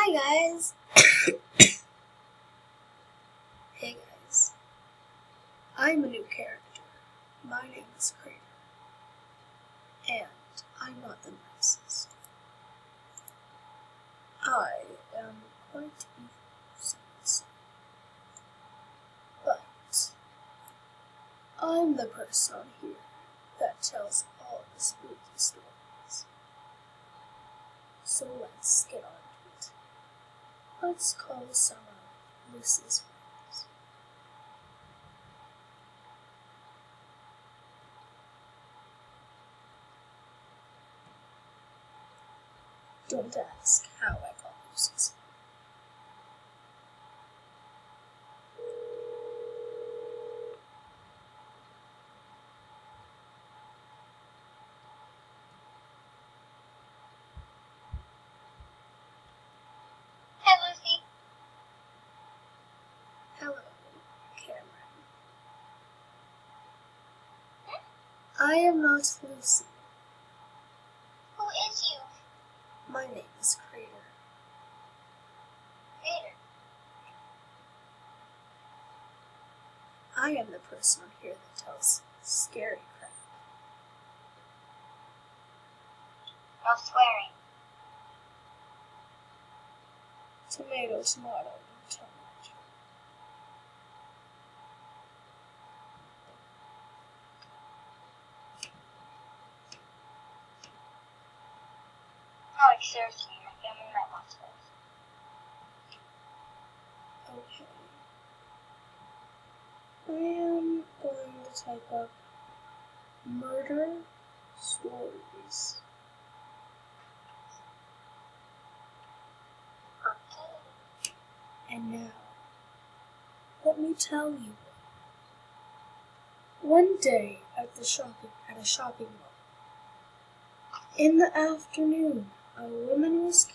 Hi guys! Hey guys, I'm a new character. My name is Krater, and I'm not the nicest. I am quite evil, some would say. But I'm the person on here that tells all the spooky stories. So let's get on to it. Let's call some of Lucy's friends. Don't ask how I call Lucy's. Hi, Lucy. Hello, Cameron. I am not Lucy. Who is you? My name is Krater. Krater. I am the person on here that tells scary crap. No swearing. Tomato, tomato, tomato. No, like seriously, my family might watch this. Okay. I am going to type up murder stories. Okay. And now, let me tell you. One day at a shopping mall. In the afternoon, a woman was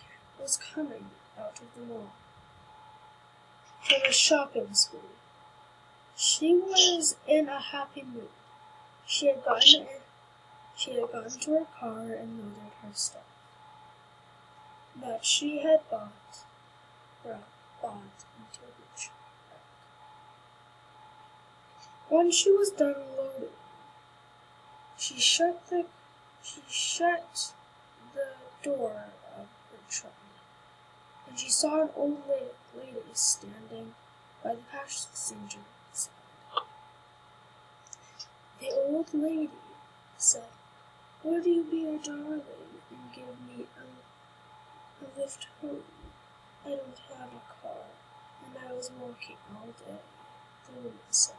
coming out of the mall from a shopping spree. She was in a happy mood. She had gotten to her car and loaded her stuff that she had bought into a huge bag. When she was done loading, she shut the door of her trunk, and she saw an old lady standing by the passenger side. The old lady said, "Would you be a darling and give me a lift home? I don't have a car, and I was walking all day," the woman said.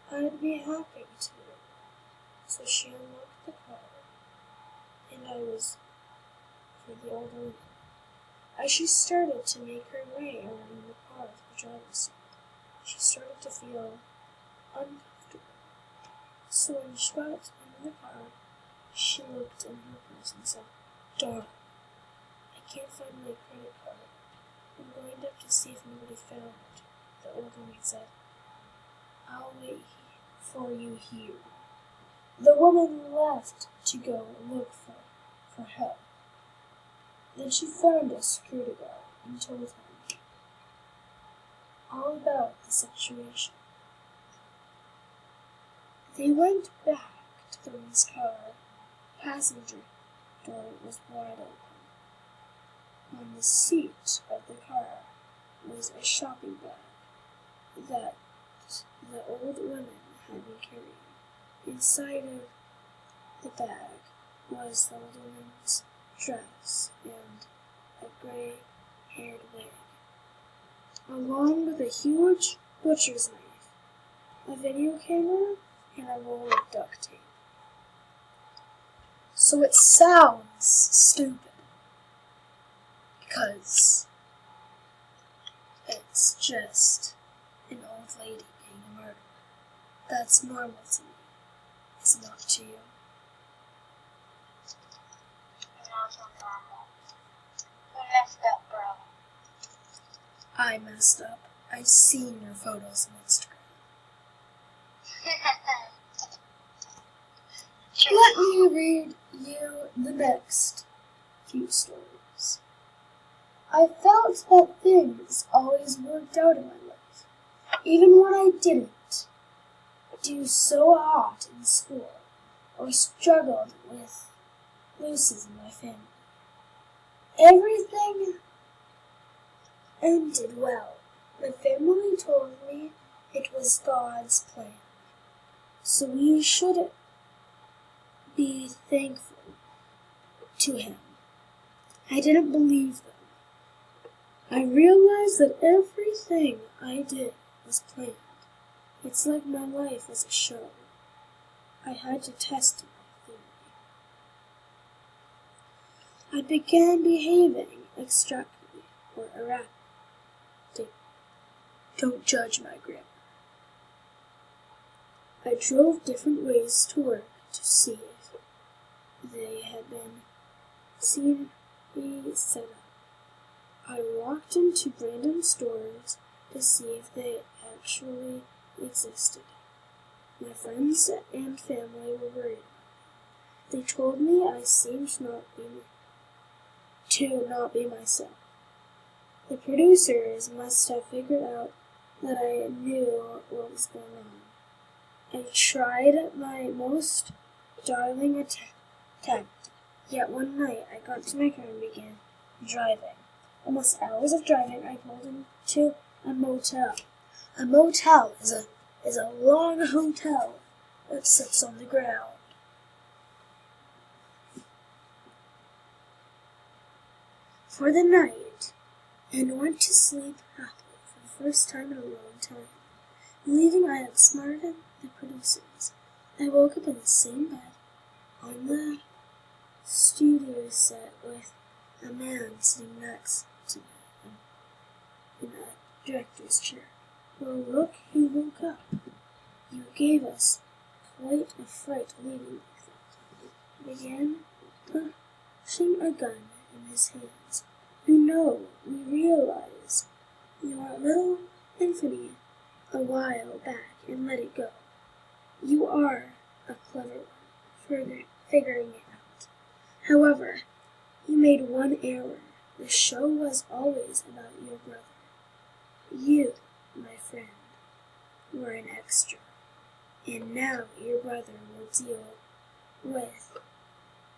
"I'd be happy to." So she unlocked the car, and I was for the old lady. As she started to make her way around the car to the driver's seat, she started to feel uncomfortable. So when she got into the car, she looked in her purse and said, "Darling, I can't find my credit card. I'm going to have to see if nobody found it." The old lady said, "I'll wait for you here." The woman left to go look for help. Then she found a security guard and told him all about the situation. They went back to the woman's car. The passenger door was wide open. On the seat of the car was a shopping bag that the old woman had been carrying. Inside of the bag was the old woman's dress and a gray-haired wig, along with a huge butcher's knife, a video camera, and a roll of duct tape. So it sounds stupid, because it's just an old lady being a murderer. That's normal to me. It's not to you. Not so normal. You messed up, bro. I messed up. I've seen your photos on Instagram. Let me read you the next few stories. I felt that things always worked out in my life, even when I didn't do so hot in school or struggled with losses in my family. Everything ended well. My family told me it was God's plan, so we should be thankful to Him. I didn't believe them. I realized that everything I did was planned. It's like my life was a show. I had to test my theory. I began behaving extractly or erratic. Don't judge my grammar. I drove different ways to work to see if they had been seen me set up. I walked into random stores to see if they actually existed. My friends and family were worried. They told me I seemed to not be myself. The producers must have figured out that I knew what was going on. I tried my most darling attempt, yet one night I got to my car and began driving. Almost hours of driving, I pulled into a motel. A motel is a long hotel that sits on the ground. For the night, and went to sleep happily for the first time in a long time. Believing I had smarted the producers, I woke up in the same bed on the studio set with a man sitting next to me in a director's chair. Well, look who woke up. You gave us quite a fright leaving like that. He began pushing a gun in his hands. You know, we realized your little infamy a while back and let it go. You are a clever one for figuring it out. However, you made one error. The show was always about your brother. You, my friend, were an extra. And now your brother will deal with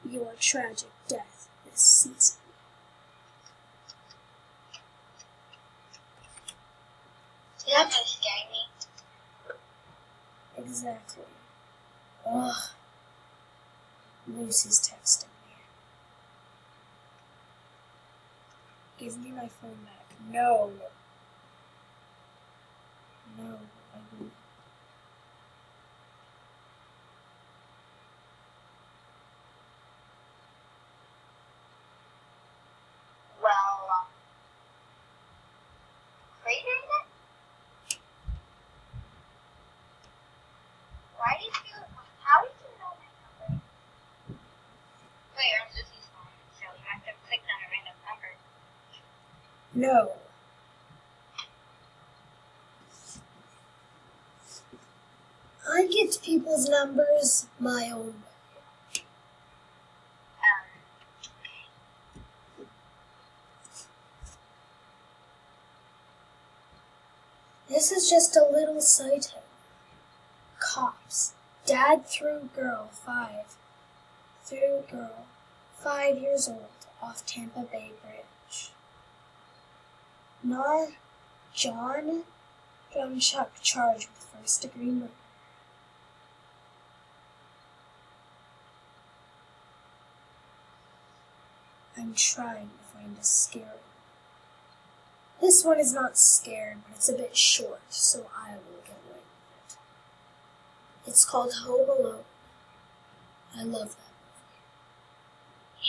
your tragic death this season. That just scared me. Exactly. Ugh. Lucy's texting me. Give me my phone back. No. No, I won't. Well, Krater is it? Why did you, how did you know my number? Well, you're on Lucy's phone, so you have to click on a random number. No. I get people's numbers my own way. This is just a little sighting. Cops. Dad threw girl 5 years old off Tampa Bay Bridge. John Chuck charged with first-degree murder. I'm trying to find a scary one. This one is not scared, but it's a bit short, so I will get away with it. It's called Home Alone. I love that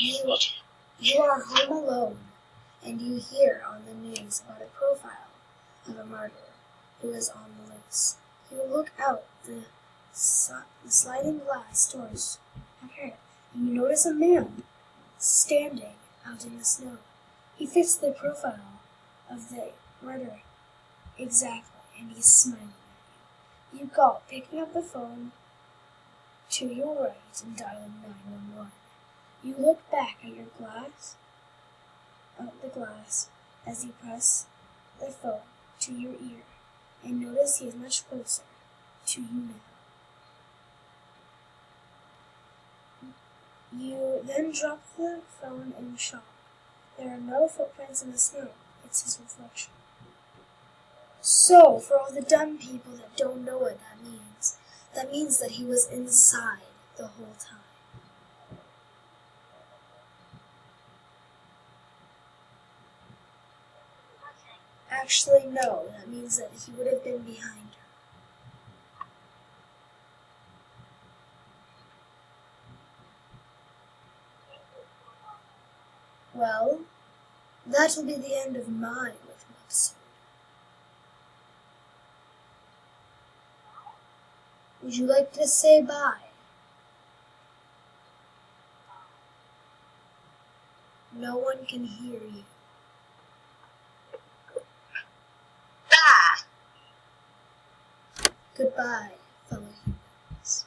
movie. You are home alone, and you hear on the news about a profile of a murderer who is on the loose. You look out the sliding glass doors ahead, and you notice a man standing out in the snow. He fits the profile of the murderer exactly, and he's smiling at you. You call, picking up the phone to your right and dialing 911. You look back at the glass, as you press the phone to your ear and notice he is much closer to you now. You then drop the phone in shock. There are no footprints in the snow. It's his reflection. So, for all the dumb people that don't know what that means that he was inside the whole time. Actually, no. That means that he would have been behind her. Well, that will be the end of my little episode. Would you like to say bye? No one can hear you. Ah! Goodbye, fellow humans.